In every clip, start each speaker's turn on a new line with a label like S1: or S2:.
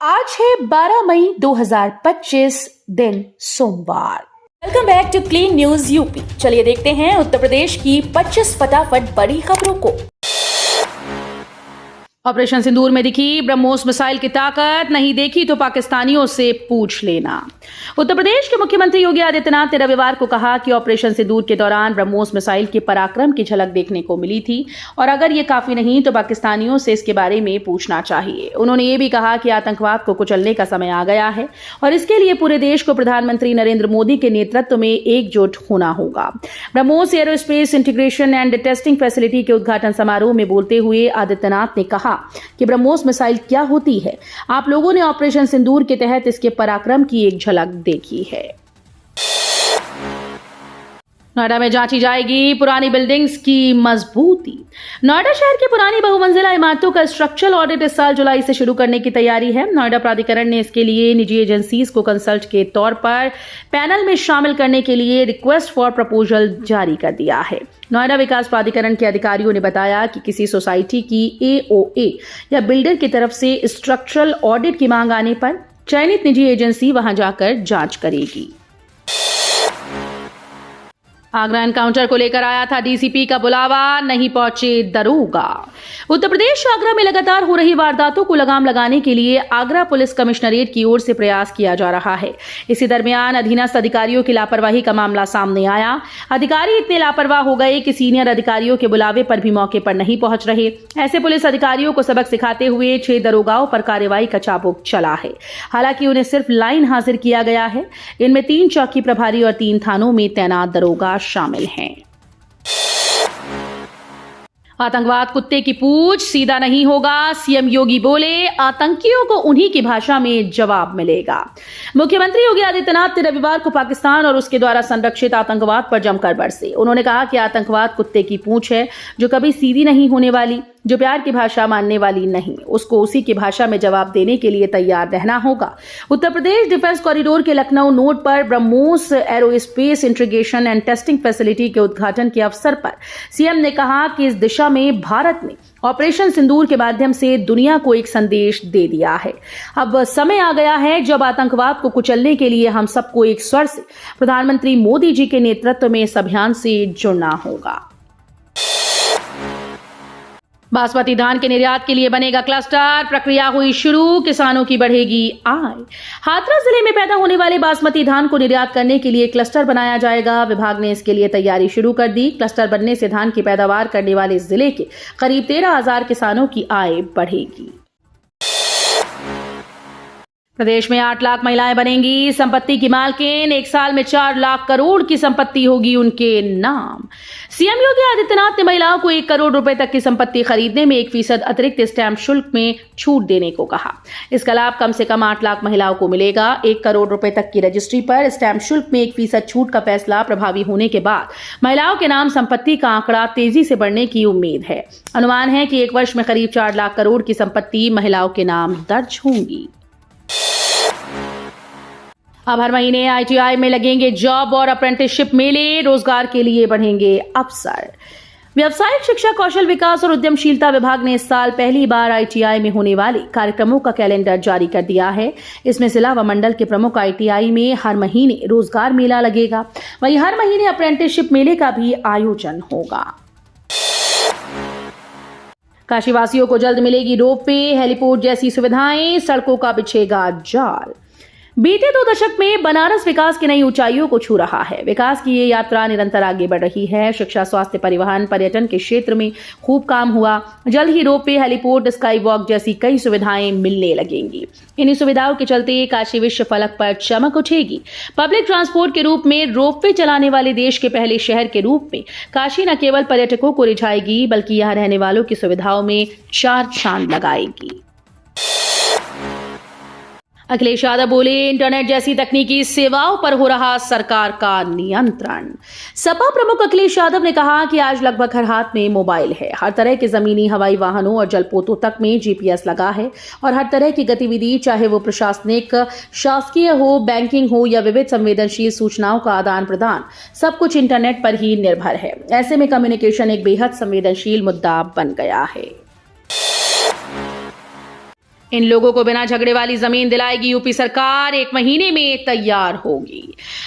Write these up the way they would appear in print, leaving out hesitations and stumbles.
S1: आज है 12 मई 2025 दिन सोमवार। Welcome back to clean news UP. चलिए देखते हैं उत्तर प्रदेश की 25 फटाफट बड़ी खबरों को। ऑपरेशन सिंदूर में दिखी ब्रह्मोस मिसाइल की ताकत, नहीं देखी तो पाकिस्तानियों से पूछ लेना। उत्तर प्रदेश के मुख्यमंत्री योगी आदित्यनाथ ने रविवार को कहा कि ऑपरेशन सिंदूर के दौरान ब्रह्मोस मिसाइल के पराक्रम की झलक देखने को मिली थी और अगर ये काफी नहीं तो पाकिस्तानियों से इसके बारे में पूछना चाहिए। उन्होंने ये भी कहा कि आतंकवाद को कुचलने का समय आ गया है और इसके लिए पूरे देश को प्रधानमंत्री नरेंद्र मोदी के नेतृत्व में एकजुट होना होगा। BrahMos aerospace integration and testing facility के उद्घाटन समारोह में बोलते हुए आदित्यनाथ ने कहा कि ब्रह्मोस मिसाइल क्या होती है। आप लोगों ने ऑपरेशन सिंदूर के तहत इसके पराक्रम की एक झलक देखी है। नोएडा में जांची जाएगी पुरानी बिल्डिंग्स की मजबूती। नोएडा शहर की पुरानी बहुमंजिला इमारतों का स्ट्रक्चरल ऑडिट इस साल जुलाई से शुरू करने की तैयारी है। नोएडा प्राधिकरण ने इसके लिए निजी एजेंसीज को कंसल्ट के तौर पर पैनल में शामिल करने के लिए रिक्वेस्ट फॉर प्रपोजल जारी कर दिया है। नोएडा विकास प्राधिकरण के अधिकारियों ने बताया कि किसी सोसाइटी की एओए या बिल्डर की तरफ से स्ट्रक्चरल ऑडिट की मांग आने पर चयनित निजी एजेंसी वहां जाकर जांच करेगी। आगरा एनकाउंटर को लेकर आया था डीसीपी का बुलावा, नहीं पहुंचे दरोगा। उत्तर प्रदेश आगरा में लगातार हो रही वारदातों को लगाम लगाने के लिए आगरा पुलिस कमिश्नरेट की ओर से प्रयास किया जा रहा है। इसी दरमियान अधीनस्थ अधिकारियों की लापरवाही का मामला सामने आया। अधिकारी इतने लापरवाह हो गए कि सीनियर अधिकारियों के बुलावे पर भी मौके पर नहीं पहुंच रहे। ऐसे पुलिस अधिकारियों को सबक सिखाते हुए 6 दरोगाओं पर कार्रवाई का चाबुक चला है। हालांकि उन्हें सिर्फ लाइन हाजिर किया गया है। इनमें 3 चौकी प्रभारी और 3 थानों में तैनात दरोगा शामिल हैं। आतंकवाद कुत्ते की पूंछ सीधा नहीं होगा, सीएम योगी बोले, आतंकियों को उन्हीं की भाषा में जवाब मिलेगा। मुख्यमंत्री योगी आदित्यनाथ ने रविवार को पाकिस्तान और उसके द्वारा संरक्षित आतंकवाद पर जमकर बरसे। उन्होंने कहा कि आतंकवाद कुत्ते की पूंछ है जो कभी सीधी नहीं होने वाली, जो प्यार की भाषा मानने वाली नहीं, उसको उसी की भाषा में जवाब देने के लिए तैयार रहना होगा। उत्तर प्रदेश डिफेंस कॉरिडोर के लखनऊ नोड पर BrahMos aerospace integration and testing facility के उद्घाटन के अवसर पर सीएम ने कहा कि इस दिशा में भारत ने ऑपरेशन सिंदूर के माध्यम से दुनिया को एक संदेश दे दिया है। अब समय आ गया है जब आतंकवाद को कुचलने के लिए हम सबको एक स्वर से प्रधानमंत्री मोदी जी के नेतृत्व में इस अभियान से जुड़ना होगा। बासमती धान के निर्यात के लिए बनेगा क्लस्टर, प्रक्रिया हुई शुरू, किसानों की बढ़ेगी आय। हाथरस जिले में पैदा होने वाले बासमती धान को निर्यात करने के लिए क्लस्टर बनाया जाएगा। विभाग ने इसके लिए तैयारी शुरू कर दी। क्लस्टर बनने से धान की पैदावार करने वाले जिले के करीब 13,000 किसानों की आय बढ़ेगी। प्रदेश में 8 लाख महिलाएं बनेंगी संपत्ति की मालकिन। 1 साल में 4 लाख करोड़ की संपत्ति होगी उनके नाम। सीएम योगी आदित्यनाथ ने महिलाओं को 1 करोड़ रुपए तक की संपत्ति खरीदने में 1% अतिरिक्त स्टैंप शुल्क में छूट देने को कहा। इसका लाभ कम से कम 8 लाख महिलाओं को मिलेगा। 1 करोड़ रुपए तक की रजिस्ट्री पर स्टैंप शुल्क में 1% छूट का फैसला प्रभावी होने के बाद महिलाओं के नाम संपत्ति का आंकड़ा तेजी से बढ़ने की उम्मीद है। अनुमान है कि 1 वर्ष में करीब 4 लाख करोड़ की संपत्ति महिलाओं के नाम दर्ज होंगी। अब हर महीने आईटीआई में लगेंगे जॉब और अप्रेंटिसशिप मेले, रोजगार के लिए बढ़ेंगे अवसर। व्यावसायिक शिक्षा, कौशल विकास और उद्यमशीलता विभाग ने इस साल पहली बार आईटीआई में होने वाले कार्यक्रमों का कैलेंडर जारी कर दिया है। इसमें जिला व मंडल के प्रमुख आईटीआई में हर महीने रोजगार मेला लगेगा। वहीं हर महीने अप्रेंटिसशिप मेले का भी आयोजन होगा। काशीवासियों को जल्द मिलेगी रोपवे, हेलीपोर्ट जैसी सुविधाएं, सड़कों का बिछेगा जाल। बीते 2 दशक में बनारस विकास की नई ऊंचाइयों को छू रहा है। विकास की ये यात्रा निरंतर आगे बढ़ रही है। शिक्षा, स्वास्थ्य, परिवहन, पर्यटन के क्षेत्र में खूब काम हुआ। जल्द ही रोपवे, हेलीपोर्ट, स्काई वॉक जैसी कई सुविधाएं मिलने लगेंगी। इन्हीं सुविधाओं के चलते काशी विश्व फलक पर चमक उठेगी। पब्लिक ट्रांसपोर्ट के रूप में रोपवे चलाने वाले देश के पहले शहर के रूप में काशी न केवल पर्यटकों को रिझाएगी बल्कि यहां रहने वालों की सुविधाओं में 4 चांद लगाएगी। अखिलेश यादव बोले, इंटरनेट जैसी तकनीकी सेवाओं पर हो रहा सरकार का नियंत्रण। सपा प्रमुख अखिलेश यादव ने कहा कि आज लगभग हर हाथ में मोबाइल है। हर तरह के जमीनी, हवाई वाहनों और जलपोतों तक में जीपीएस लगा है और हर तरह की गतिविधि, चाहे वो प्रशासनिक, शासकीय हो, बैंकिंग हो या विविध संवेदनशील सूचनाओं का आदान प्रदान, सब कुछ इंटरनेट पर ही निर्भर है। ऐसे में कम्युनिकेशन एक बेहद संवेदनशील मुद्दा बन गया है। इन लोगों को बिना झगड़े वाली जमीन दिलाएगी यूपी सरकार, 1 महीने में तैयार होगी।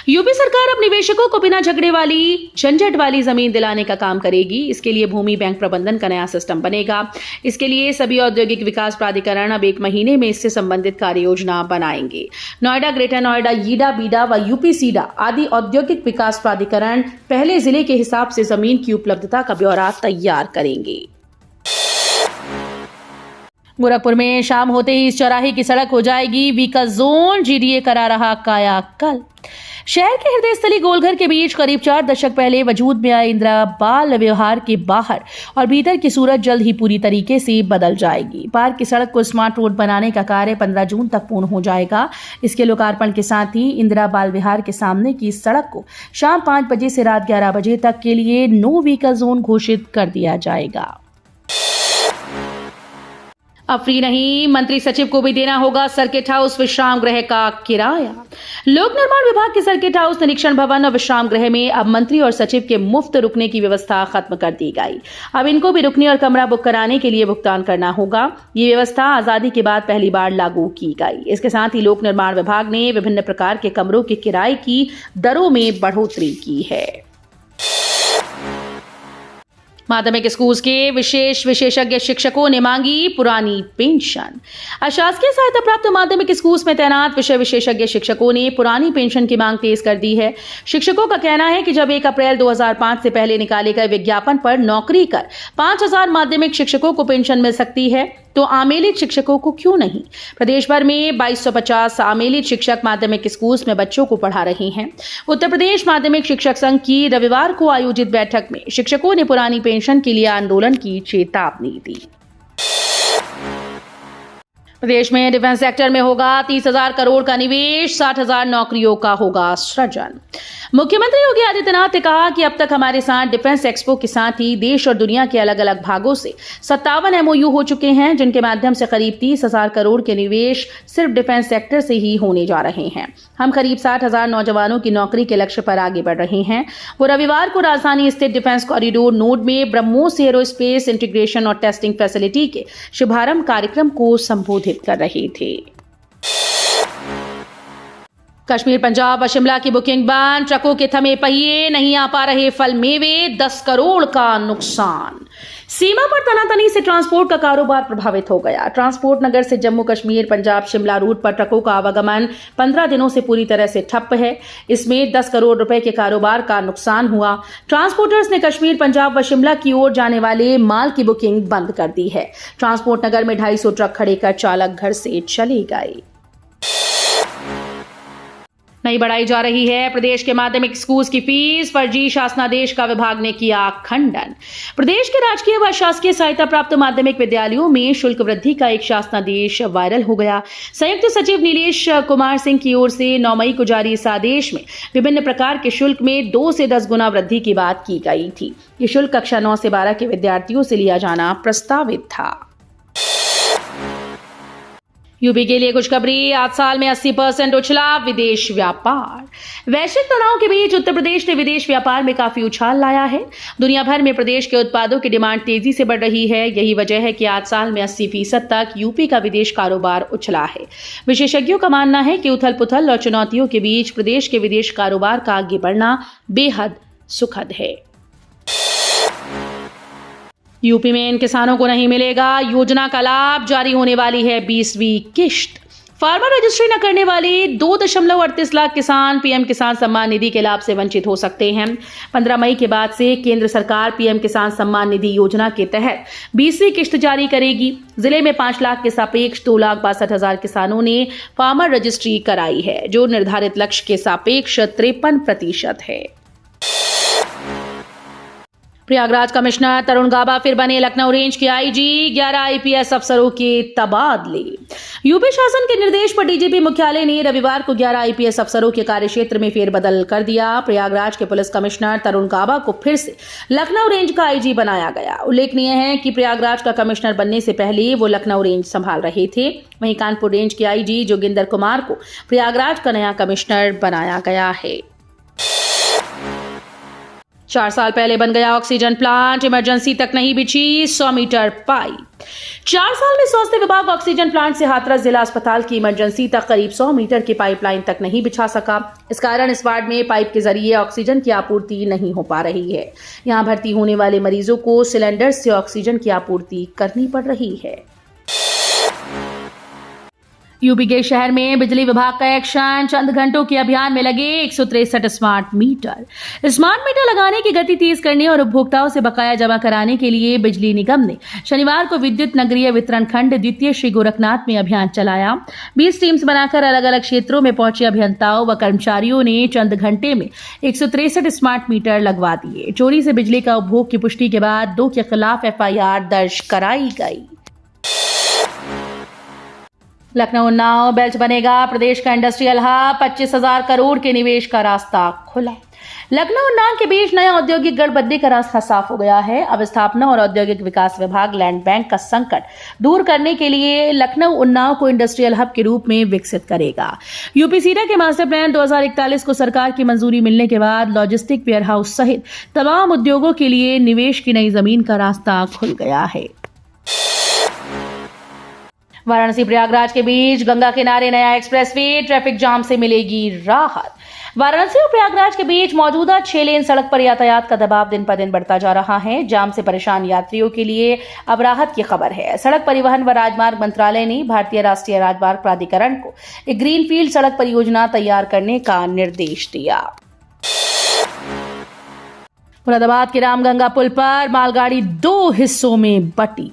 S1: यूपी सरकार अब निवेशकों को बिना झगड़े वाली, झंझट वाली जमीन दिलाने का काम करेगी। इसके लिए भूमि बैंक प्रबंधन का नया सिस्टम बनेगा। इसके लिए सभी औद्योगिक विकास प्राधिकरण अब 1 महीने में इससे संबंधित कार्य योजना बनाएंगे। नोएडा, ग्रेटर नोएडा, ईडा, बीडा व यूपी सीडा आदि औद्योगिक विकास प्राधिकरण पहले जिले के हिसाब से जमीन की उपलब्धता का ब्यौरा तैयार करेंगे। गोरखपुर में शाम होते ही इस चौराहे की सड़क हो जाएगी व्हीकल जोन, जीडीए करा रहा कायाकल्प। शहर के हृदय स्थली गोलघर के बीच करीब 4 दशक पहले वजूद में आए इंदिरा बाल विहार के बाहर और भीतर की सूरत जल्द ही पूरी तरीके से बदल जाएगी। पार्क की सड़क को स्मार्ट रोड बनाने का कार्य 15 जून तक पूर्ण हो जाएगा। इसके लोकार्पण के साथ ही इंदिरा बाल विहार के सामने की सड़क को शाम 5 बजे से रात 11 बजे तक के लिए नो व्हीकल जोन घोषित कर दिया जाएगा। अब फ्री नहीं, मंत्री सचिव को भी देना होगा सर्किट हाउस विश्राम गृह का किराया। लोक निर्माण विभाग के सर्किट हाउस, निरीक्षण भवन और विश्राम गृह में अब मंत्री और सचिव के मुफ्त रुकने की व्यवस्था खत्म कर दी गई। अब इनको भी रुकने और कमरा बुक कराने के लिए भुगतान करना होगा। ये व्यवस्था आजादी के बाद पहली बार लागू की गई। इसके साथ ही लोक निर्माण विभाग ने विभिन्न प्रकार के कमरों के किराए की दरों में बढ़ोतरी की है। माध्यमिक स्कूल के विशेषज्ञ शिक्षकों ने मांगी पुरानी पेंशन। अशासकीय सहायता प्राप्त माध्यमिक स्कूल में तैनात विषय विशेषज्ञ शिक्षकों ने पुरानी पेंशन की मांग तेज कर दी है। शिक्षकों का कहना है कि जब 1 अप्रैल 2005 से पहले निकाले गए विज्ञापन पर नौकरी कर 5000 माध्यमिक शिक्षकों को पेंशन मिल सकती है, तो आमेलित शिक्षकों को क्यों नहीं। प्रदेश भर में 2250 आमेलित शिक्षक माध्यमिक स्कूल्स में बच्चों को पढ़ा रहे हैं। उत्तर प्रदेश माध्यमिक शिक्षक संघ की रविवार को आयोजित बैठक में शिक्षकों ने पुरानी पेंशन के लिए आंदोलन की चेतावनी दी। प्रदेश में डिफेंस सेक्टर में होगा 30,000 करोड़ का निवेश, 60,000 नौकरियों का होगा सृजन। मुख्यमंत्री योगी आदित्यनाथ ने कहा कि अब तक हमारे साथ डिफेंस एक्सपो के साथ ही देश और दुनिया के अलग अलग भागों से 57 MOU हो चुके हैं, जिनके माध्यम से करीब 30,000 करोड़ के निवेश सिर्फ डिफेंस सेक्टर से ही होने जा रहे हैं। हम करीब 60,000 नौजवानों की नौकरी के लक्ष्य पर आगे बढ़ रहे हैं। वो रविवार को राजधानी स्थित डिफेंस कॉरिडोर नोड में ब्रह्मोस एरोस्पेस इंटीग्रेशन और टेस्टिंग फैसिलिटी के शुभारंभ कार्यक्रम को संबोधित कर रहे थे। कश्मीर, पंजाब व शिमला की बुकिंग बंद, ट्रकों के थमे पहिए, नहीं आ पा रहे फल मेवे, 10 करोड़ का नुकसान। सीमा पर तनातनी से ट्रांसपोर्ट का कारोबार प्रभावित हो गया। ट्रांसपोर्ट नगर से जम्मू कश्मीर, पंजाब, शिमला रूट पर ट्रकों का आवागमन 15 दिनों से पूरी तरह से ठप्प है। इसमें 10 करोड़ रुपए के कारोबार का नुकसान हुआ। ट्रांसपोर्टर्स ने कश्मीर, पंजाब व शिमला की ओर जाने वाले माल की बुकिंग बंद कर दी है। ट्रांसपोर्ट नगर में 250 ट्रक खड़े कर चालक घर से चले गए। नहीं बढ़ाई जा रही है प्रदेश के माध्यमिक स्कूल की फीस, फर्जी शासनादेश का विभाग ने किया खंडन। प्रदेश के राजकीय व शासकीय सहायता प्राप्त माध्यमिक विद्यालयों में शुल्क वृद्धि का एक शासनादेश वायरल हो गया। संयुक्त सचिव नीलेश कुमार सिंह की ओर से 9 मई को जारी इस आदेश में विभिन्न प्रकार के शुल्क में 2 से 10 गुना वृद्धि की बात की गई थी। ये शुल्क कक्षा 9 से 12 के विद्यार्थियों से लिया जाना प्रस्तावित था। यूपी के लिए खुशखबरी, 8 साल में 80% उछला विदेश व्यापार। वैश्विक तनाव के बीच उत्तर प्रदेश ने विदेश व्यापार में काफी उछाल लाया है। दुनिया भर में प्रदेश के उत्पादों की डिमांड तेजी से बढ़ रही है। यही वजह है कि 8 साल में 80% तक यूपी का विदेश कारोबार उछला है। विशेषज्ञों का मानना है कि उथल पुथल और चुनौतियों के बीच प्रदेश के विदेश कारोबार का आगे बढ़ना बेहद सुखद है। यूपी में इन किसानों को नहीं मिलेगा योजना का लाभ, जारी होने वाली है 20वीं किश्त। फार्मर रजिस्ट्री न करने वाले 2.38 लाख किसान पीएम किसान सम्मान निधि के लाभ से वंचित हो सकते हैं। 15 मई के बाद से केंद्र सरकार पीएम किसान सम्मान निधि योजना के तहत 20वीं किश्त जारी करेगी। जिले में 5 लाख के सापेक्ष 2,62,000 किसानों ने फार्मर रजिस्ट्री कराई है, जो निर्धारित लक्ष्य के सापेक्ष 53% है। प्रयागराज कमिश्नर तरुण गाबा फिर बने लखनऊ रेंज के आईजी, 11 आईपीएस अफसरों के तबादले। यूपी शासन के निर्देश पर डीजीपी मुख्यालय ने रविवार को 11 आईपीएस अफसरों के कार्यक्षेत्र में फेरबदल कर दिया। प्रयागराज के पुलिस कमिश्नर तरुण गाबा को फिर से लखनऊ रेंज का आईजी बनाया गया। उल्लेखनीय है कि प्रयागराज का कमिश्नर बनने से पहले वो लखनऊ रेंज संभाल रहे थे। वहीं कानपुर रेंज के आईजी जोगिंदर कुमार को प्रयागराज का नया कमिश्नर बनाया गया है। 4 साल पहले बन गया ऑक्सीजन प्लांट, इमरजेंसी तक नहीं बिछी 100 मीटर पाइप। 4 साल में स्वास्थ्य विभाग ऑक्सीजन प्लांट से हाथरस जिला अस्पताल की इमरजेंसी तक करीब 100 मीटर की पाइपलाइन तक नहीं बिछा सका। इस कारण इस वार्ड में पाइप के जरिए ऑक्सीजन की आपूर्ति नहीं हो पा रही है। यहां भर्ती होने वाले मरीजों को सिलेंडर से ऑक्सीजन की आपूर्ति करनी पड़ रही है। यूपी के शहर में बिजली विभाग का एक्शन, चंद घंटों के अभियान में लगे 163 स्मार्ट मीटर। स्मार्ट मीटर लगाने की गति तेज करने और उपभोक्ताओं से बकाया जमा कराने के लिए बिजली निगम ने शनिवार को विद्युत नगरीय वितरण खंड द्वितीय श्री गोरखनाथ में अभियान चलाया। 20 टीम्स बनाकर अलग अलग क्षेत्रों में पहुंचे अभियंताओं व कर्मचारियों ने चंद घंटे में 163 स्मार्ट मीटर लगवा दिए। चोरी से बिजली का उपभोग की पुष्टि के बाद 2 के खिलाफ FIR दर्ज कराई गई। लखनऊ उन्नाव बेल्ट बनेगा प्रदेश का इंडस्ट्रियल हब, 25,000 करोड़ के निवेश का रास्ता खुला। लखनऊ उन्नाव के बीच नया औद्योगिक गठबंधन का रास्ता साफ हो गया है। अब स्थापना और औद्योगिक विकास विभाग लैंड बैंक का संकट दूर करने के लिए लखनऊ उन्नाव को इंडस्ट्रियल हब के रूप में विकसित करेगा। यूपीसीडा के मास्टर प्लान 2041 को सरकार की मंजूरी मिलने के बाद लॉजिस्टिक वेयरहाउस सहित तमाम उद्योगों के लिए निवेश की नई जमीन का रास्ता खुल गया है। वाराणसी प्रयागराज के बीच गंगा किनारे नया एक्सप्रेसवे, ट्रैफिक जाम से मिलेगी राहत। वाराणसी और प्रयागराज के बीच मौजूदा 6 लेन सड़क पर यातायात का दबाव दिन पर दिन बढ़ता जा रहा है। जाम से परेशान यात्रियों के लिए अब राहत की खबर है। सड़क परिवहन व राजमार्ग मंत्रालय ने भारतीय राष्ट्रीय राजमार्ग प्राधिकरण को एक ग्रीनफील्ड सड़क परियोजना तैयार करने का निर्देश दिया। मुरादाबाद के रामगंगा पुल पर मालगाड़ी 2 हिस्सों में बटी।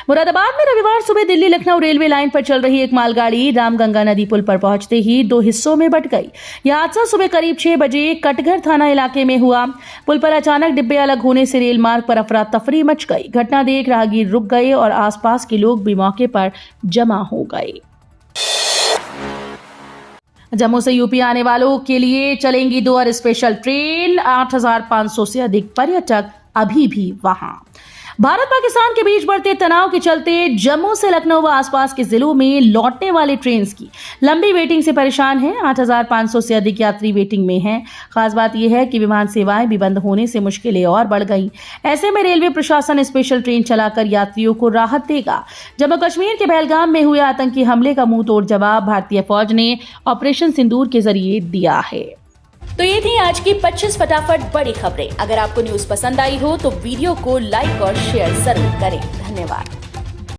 S1: मुरादाबाद में रविवार सुबह दिल्ली लखनऊ रेलवे लाइन पर चल रही एक मालगाड़ी रामगंगा नदी पुल पर पहुंचते ही 2 हिस्सों में बट गई। यह हादसा सुबह करीब 6 बजे कटघर थाना इलाके में हुआ। पुल पर अचानक डिब्बे अलग होने से रेल मार्ग पर अफरा तफरी मच गई। घटना देख राहगीर रुक गए और आसपास के लोग भी मौके पर जमा हो गए। जम्मू से यूपी आने वालों के लिए चलेंगी 2 और स्पेशल ट्रेन। 8,500 से अधिक पर्यटक अभी भी वहां। भारत पाकिस्तान के बीच बढ़ते तनाव के चलते जम्मू से लखनऊ व आसपास के जिलों में लौटने वाले ट्रेन की लंबी वेटिंग से परेशान हैं। 8,500 से अधिक यात्री वेटिंग में हैं। खास बात यह है कि विमान सेवाएं भी बंद होने से मुश्किलें और बढ़ गई। ऐसे में रेलवे प्रशासन स्पेशल ट्रेन चलाकर यात्रियों को राहत देगा। जम्मू कश्मीर के पहलगाम में हुए आतंकी हमले का मुंह तोड़ जवाब भारतीय फौज ने ऑपरेशन सिंदूर के जरिए दिया है। तो ये थी आज की 25 फटाफट बड़ी खबरें। अगर आपको न्यूज पसंद आई हो तो वीडियो को लाइक और शेयर जरूर करें। धन्यवाद।